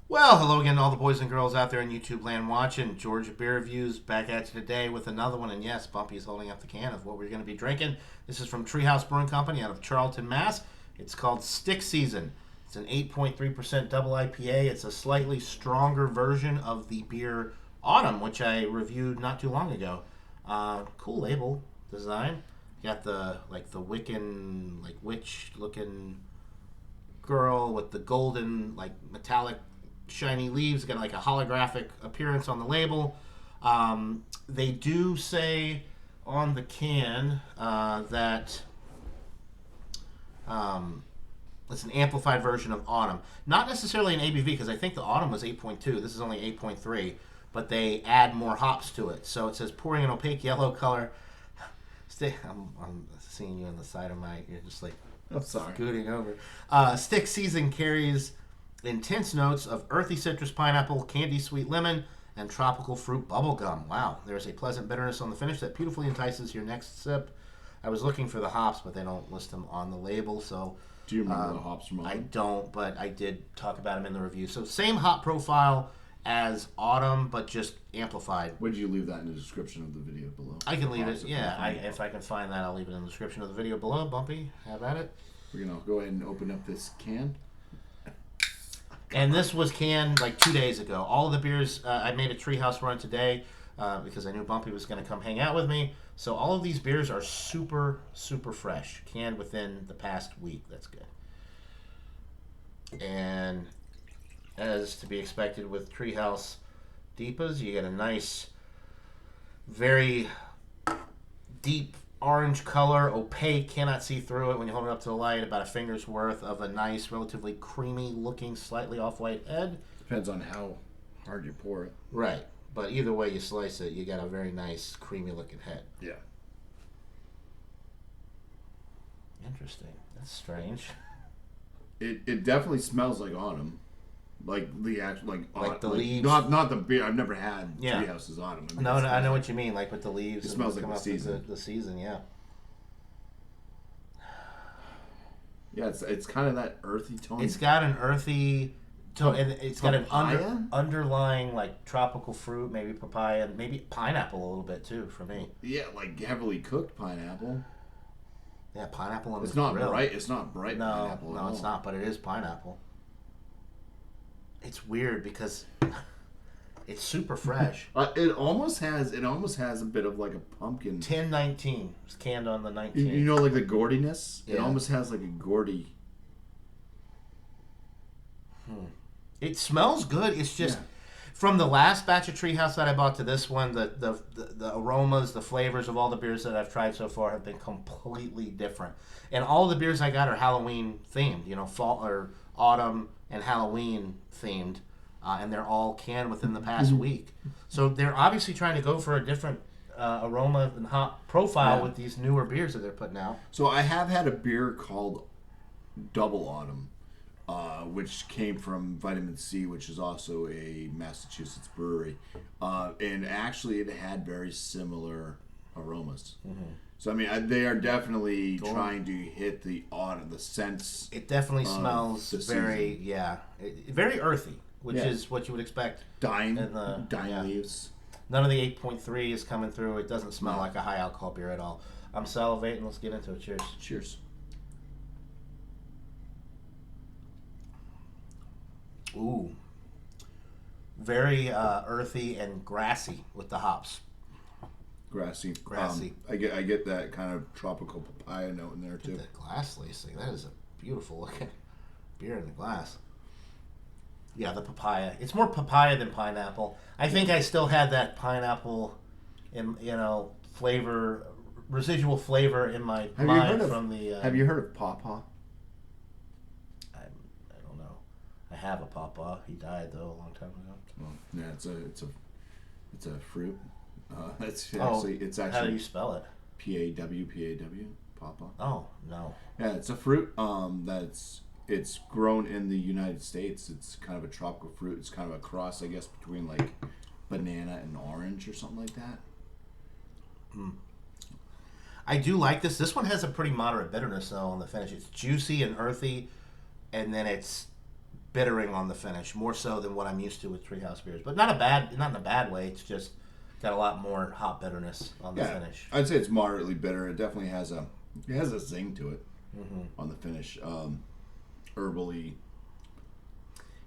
Well, hello again to all the boys and girls out there in YouTube land watching. Georgia Beer Reviews back at you today with another one. And yes, Bumpy's holding up the can of what we're going to be drinking. This is from Treehouse Brewing Company out of Charlton, Mass. It's called Stick Season. It's an 8.3% double IPA. It's a slightly stronger version of the beer Autumn, which I reviewed not too long ago. Cool label design. You got the Wiccan, witch looking girl with the golden metallic shiny leaves. Got like a holographic appearance on the label. They do say on the can that it's an amplified version of Autumn. Not necessarily an ABV because I think the Autumn was 8.2. This is only 8.3, but they add more hops to it. So it says pouring an opaque yellow color. I'm seeing you on the side of my. You're just like I'm sorry. scooting over. Stick Season carries intense notes of earthy citrus, pineapple, candy sweet lemon, and tropical fruit bubblegum. Wow, there's a pleasant bitterness on the finish that beautifully entices your next sip. I was looking for the hops, but they don't list them on the label, so Do you remember the hops from I Autumn? don't, but I did talk about them in the review. So same hop profile as Autumn, but just amplified. Would you leave that in the description of the video below? I can leave Hops it, if yeah. you find it. If I can find that, I'll leave it in the description of the video below. Bumpy, have at it. We're gonna go ahead and open up this can. And this was canned like 2 days ago. All of the beers, I made a Treehouse run today because I knew Bumpy was going to come hang out with me. So all of these beers are super, super fresh. Canned within the past week. That's good. And as to be expected with Treehouse Deepas, you get a nice, very deep orange color, opaque, cannot see through it when you hold it up to the light. About a finger's worth of a nice, relatively creamy looking, slightly off-white head. Depends on how hard you pour it. Right, but either way you slice it, you got a very nice, creamy looking head. Yeah. Interesting. That's strange. It definitely smells like Autumn. Like the actual The leaves. Not the beer. I've never had Yeah. Treehouse's Autumn. I mean, No, it I smells know like- what you mean. Like with the leaves. It and smells like come the up with season. The season, yeah. Yeah, it's kind of that earthy tone. It's got an earthy tone, and it's got an Papaya? underlying like tropical fruit, maybe papaya, and maybe pineapple a little bit too for me. Yeah, like heavily cooked pineapple. Yeah, pineapple on It's the not grill. bright. It's not bright No, pineapple. at no, it's all. not. But it is pineapple. It's weird because it's super fresh. It almost has a bit of like a pumpkin. 10/19. It's canned on the You 19th. know, like the Gordiness. It Yeah. almost has like a Gordy. It smells good. It's just Yeah. from the last batch of Treehouse that I bought to this one, the aromas, the flavors of all the beers that I've tried so far have been completely different. And all the beers I got are Halloween themed. You know, fall or autumn and Halloween themed, and they're all canned within the past week. So they're obviously trying to go for a different aroma and hop profile Yeah. with these newer beers that they're putting out. So I have had a beer called Double Autumn, which came from Vitamin C, which is also a Massachusetts brewery, and actually it had very similar aromas. So I mean, they are definitely trying to hit the autumn, the scents. It definitely smells the very, very earthy, which Yeah. is what you would expect. Dying, And the- dying yeah. leaves. None of the 8.3 is coming through. It doesn't smell like a high alcohol beer at all. I'm salivating. Let's get into it. Cheers. Cheers. Ooh. Very earthy and grassy with the hops. Grassy. Grassy. I get that kind of tropical papaya note in there too. The glass lacing. That is a beautiful looking beer in the glass. Yeah, the papaya. It's more papaya than pineapple. I think I still had that pineapple, flavor, residual flavor in my Have you mind heard of? from the. Have you heard of Pawpaw? I don't know. I have a papa. He died though a long time ago. Well, yeah, it's a fruit. It's Oh, actually it's How do actually you spell it? P-A-W Pawpaw. Oh no. Yeah, it's a fruit. It's grown in the United States. It's kind of a tropical fruit. It's kind of a cross, I guess, between like banana and orange or something like that. I do like this. This one has a pretty moderate bitterness though on the finish. It's juicy and earthy, and then it's bittering on the finish, more so than what I'm used to with Treehouse beers. But not in a bad way. It's just got a lot more hop bitterness on the finish. I'd say it's moderately bitter. It definitely has a zing to it on the finish. Herbally.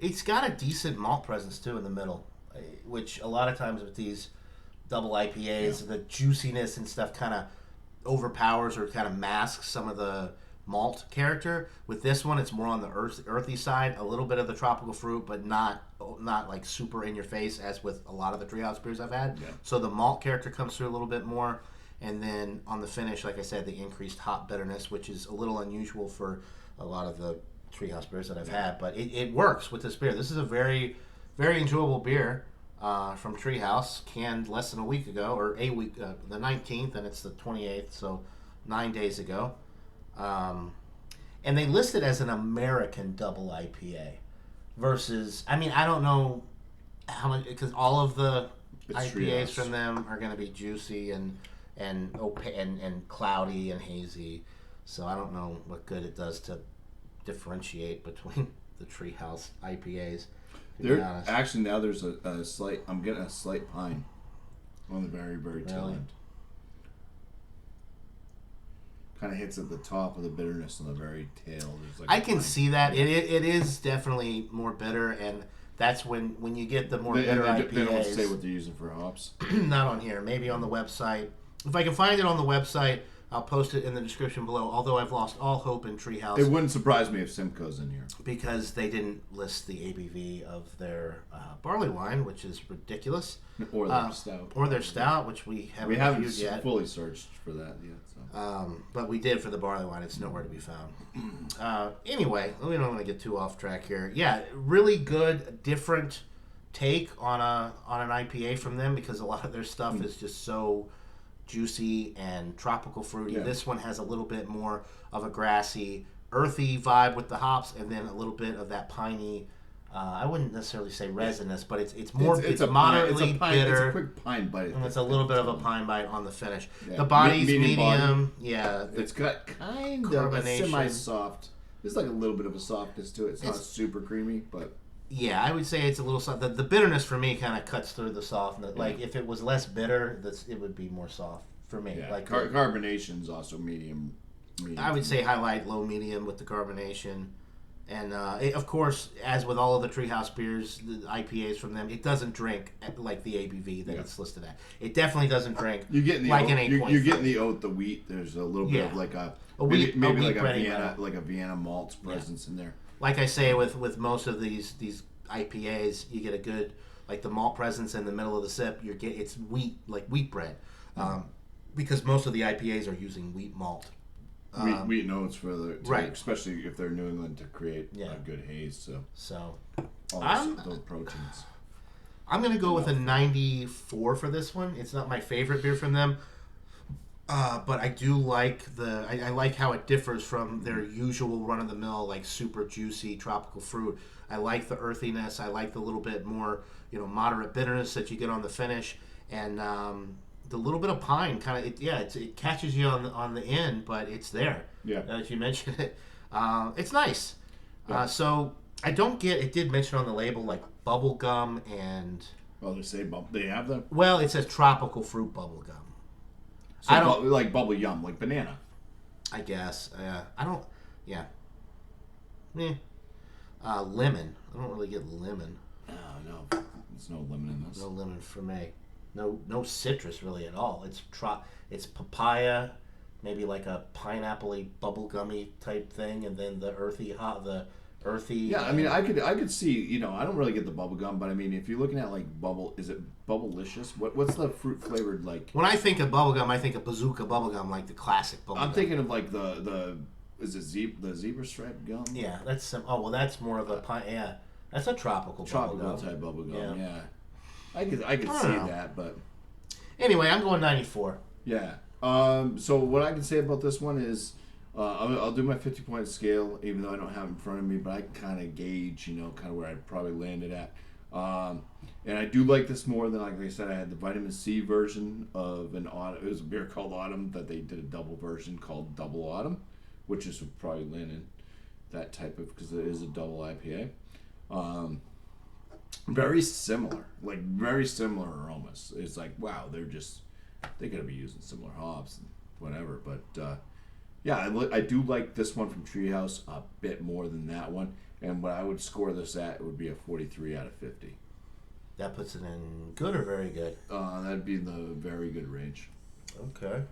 It's got a decent malt presence too in the middle, which a lot of times with these double IPAs, the juiciness and stuff kind of overpowers or kind of masks some of the malt character. With this one, it's more on the earthy side, a little bit of the tropical fruit, but not like super in your face as with a lot of the Treehouse beers I've had. Yeah. So the malt character comes through a little bit more, and then on the finish, like I said, the increased hop bitterness, which is a little unusual for a lot of the Treehouse beers that I've had, but it works with this beer. This is a very, very enjoyable beer from Treehouse, canned less than a week ago, or a week, the 19th, and it's the 28th, so 9 days ago. And they list it as an American double IPA versus, I mean, I don't know how much, because all of the IPAs Treehouse from them are going to be juicy and cloudy and hazy, so I don't know what good it does to differentiate between the Treehouse IPAs. There actually now there's a slight. I'm getting a slight pine on the very tail end. Kind of hits at the top of the bitterness on the very tail. There's like I can see that it is definitely more bitter, and that's when you get the more bitter IPAs. They don't say what they're using for hops. Not on here. Maybe on the website. If I can find it on the website, I'll post it in the description below, although I've lost all hope in Treehouse. It wouldn't surprise me if Simcoe's in here. Because they didn't list the ABV of their barley wine, which is ridiculous. Or their stout. Or their stout, which we haven't reviewed yet. Fully searched for that yet. So. But we did for the barley wine. It's nowhere to be found. Anyway, we don't want to get too off track here. Yeah, really good, different take on an IPA from them, because a lot of their stuff is just so juicy and tropical fruity. Yeah. This one has a little bit more of a grassy, earthy vibe with the hops, and then a little bit of that piney. I wouldn't necessarily say resinous, but it's moderately bitter. It's a quick pine bite, and it's a little bit of a pine bite on the finish. Yeah. The body's medium. Body. Yeah, it's got kind of a semi-soft. There's like a little bit of a softness to it. It's not super creamy, but. Yeah, I would say it's a little soft. The bitterness for me kind of cuts through the softness. Yeah. Like if it was less bitter, it would be more soft for me. Yeah. Like carbonation's also medium. I would say highlight low medium with the carbonation, and of course, as with all of the Treehouse beers, the IPAs from them, it doesn't drink at, like the ABV that it's listed at. It definitely doesn't drink. You get the like oat, an 8.5. You're getting the oat, the wheat. There's a little bit of like maybe like a Vienna malts presence in there. Like I say, with most of these IPAs, you get a good, like the malt presence in the middle of the sip. It's wheat, like wheat bread, because most of the IPAs are using wheat malt. Wheat notes for right, especially if they're New England, to create a good haze. So all those proteins. I'm gonna go with a 94 for this one. It's not my favorite beer from them. But I do like I like how it differs from their usual run-of-the-mill, like super juicy tropical fruit. I like the earthiness. I like the little bit more, moderate bitterness that you get on the finish, and the little bit of pine kind of. It catches you on the end, but it's there. Yeah. As you mentioned it, it's nice. Yeah. So I don't get. It did mention on the label like bubble gum and. Well, they say they have them. Well, it says tropical fruit bubble gum. So I don't like bubble yum, like banana. I guess. I don't. Yeah. Lemon. I don't really get lemon. Oh no, there's no lemon in this. No lemon for me. No citrus really at all. It's papaya, maybe like a pineapple-y bubblegummy type thing, and then the earthy. Yeah, I mean, I could see. I don't really get the bubble gum, but I mean, if you're looking at like is it Bubblicious? What's the fruit flavored like? When I think of bubblegum, I think of Bazooka bubblegum, like the classic bubblegum. I'm thinking of like the zebra stripe gum? Yeah, that's that's more of a pine. Yeah, that's a tropical bubblegum. Type bubblegum. Yeah. I could see that, but anyway, I'm going 94. Yeah. So what I can say about this one is. I'll do my 50-point scale, even though I don't have it in front of me, but I can kind of gauge, kind of where I'd probably landed at. And I do like this more than, like I said, I had the vitamin C version of it was a beer called Autumn that they did a double version called Double Autumn, which is probably land in that type of, because it is a double IPA. Very similar, like very similar aromas. It's like, wow, they gotta be using similar hops and whatever. But yeah, I do like this one from Treehouse a bit more than that one. And what I would score this at would be a 43 out of 50. That puts it in good or very good? That'd be in the very good range. Okay.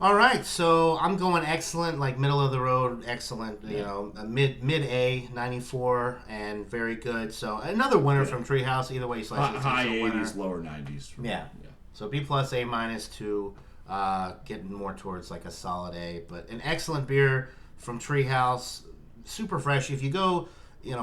All right, so I'm going excellent, like middle of the road, excellent. You know, a mid A, 94, and very good. So another winner from Treehouse. Either way, you slice it, it's High a winner. 80s, lower 90s. Yeah. So B plus, A minus to getting more towards like a solid A. But an excellent beer from Treehouse, super fresh. If you go,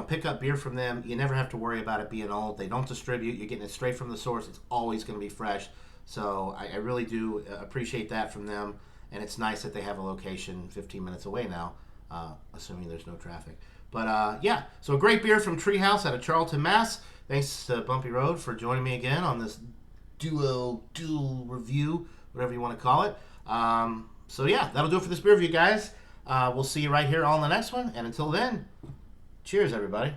pick up beer from them, you never have to worry about it being old. They don't distribute. You're getting it straight from the source. It's always going to be fresh. So I really do appreciate that from them. And it's nice that they have a location 15 minutes away now, assuming there's no traffic. But yeah, so a great beer from Treehouse out of Charlton, Mass. Thanks to Bumpy Road for joining me again on this dual review, whatever you want to call it. So yeah, that'll do it for this beer review, guys. We'll see you right here on the next one. And until then, cheers, everybody.